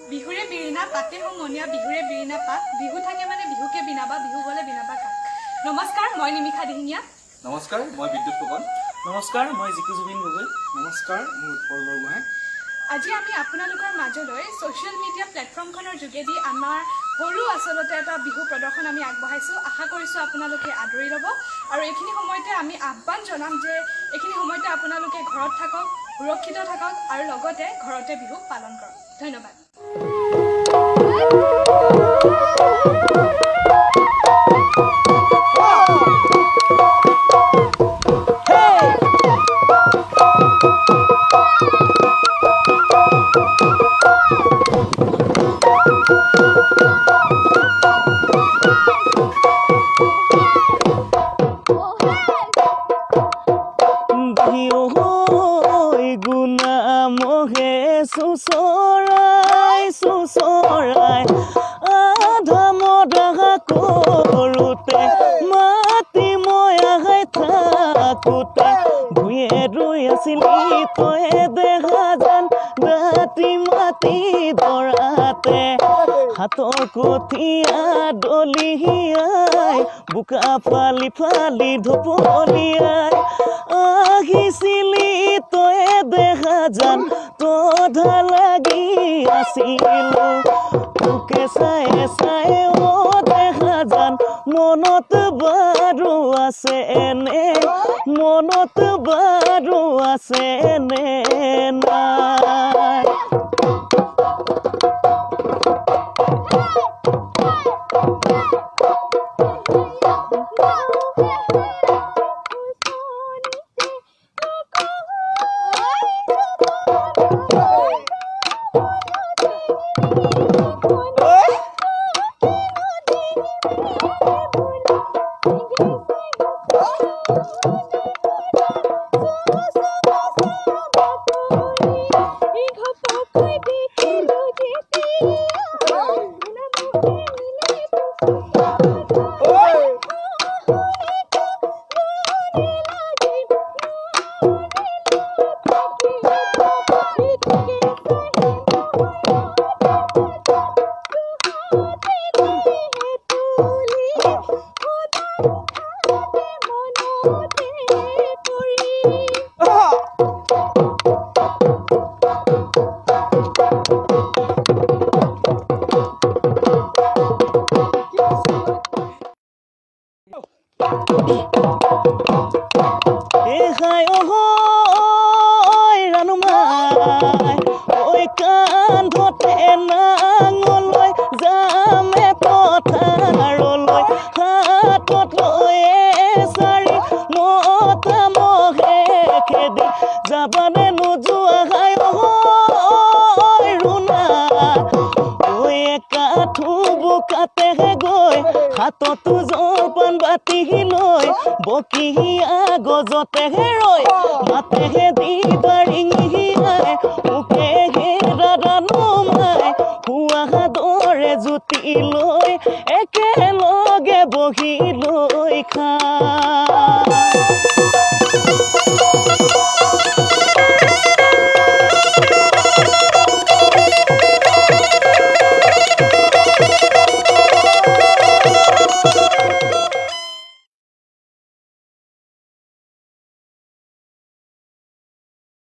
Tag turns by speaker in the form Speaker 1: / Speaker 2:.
Speaker 1: বিহুৰে বিৰিণা পাতে সমনীয়া বিহুৰে বিৰিণা পাত বিহু থাকে মানে বিহুকে বিনাবা বিহু গলে বিনাবা কাক নমস্কাৰ মই নিমিষা দিহিঙীয়া
Speaker 2: নমস্কাৰ মই বিদ্যুৎ ফুকন
Speaker 3: নমস্কাৰ মই জিকু জুবিন গগৈ নমস্কাৰ মই উৎপল বৰগোহাঁই
Speaker 1: আজি আমি আপোনালোকৰ মাজলৈ সোশ্যাল মিডিয়া প্লেটফৰ্মখনৰ যোগেদি আমাৰ সৰু আচলতে এটা বিহু প্ৰদৰ্শন আমি আগবঢ়াইছোঁ আশা কৰিছোঁ আপোনালোকে আদৰি ল'ব আৰু এইখিনি সময়তে আমি আহ্বান জনাম যে এইখিনি সময়তে আপোনালোকে ঘৰত থাকক সুৰক্ষিত থাকক আৰু লগতে ঘৰতে বিহু পালন কৰক ধন্যবাদ
Speaker 4: সুচৰাই আধমৰা কৰোঁতে মাতি মই আহাই থাকোঁতে ভূঞে ৰৈ আছিলি তয়ে দেখা যেন ৰাতি মাতি ধৰাতে হাতৰ কঠীয়া দলিয়াই বোকা ফালি ফালি ঢপলিয়াই আহিছিলি তয়ে দেখা যেন তোধা লাগি আছিলো তোকে চাই চাই অ দেখা যেন মনত বাৰু আছে এনে মনত বাৰু আছে এনে নাই যাবানে নোযোৱা হাই ৰুণা ঐ কাঠু বোকাতেহে গৈ হাততো জলপান বাতি লৈ বকিয়া গজতেহে ৰৈ মাতেহে দি বাৰিঙিয়াই মোকেহে দাদা নমাই শুৱা দৰে জুতি লৈ একেলগে বহি লৈ খা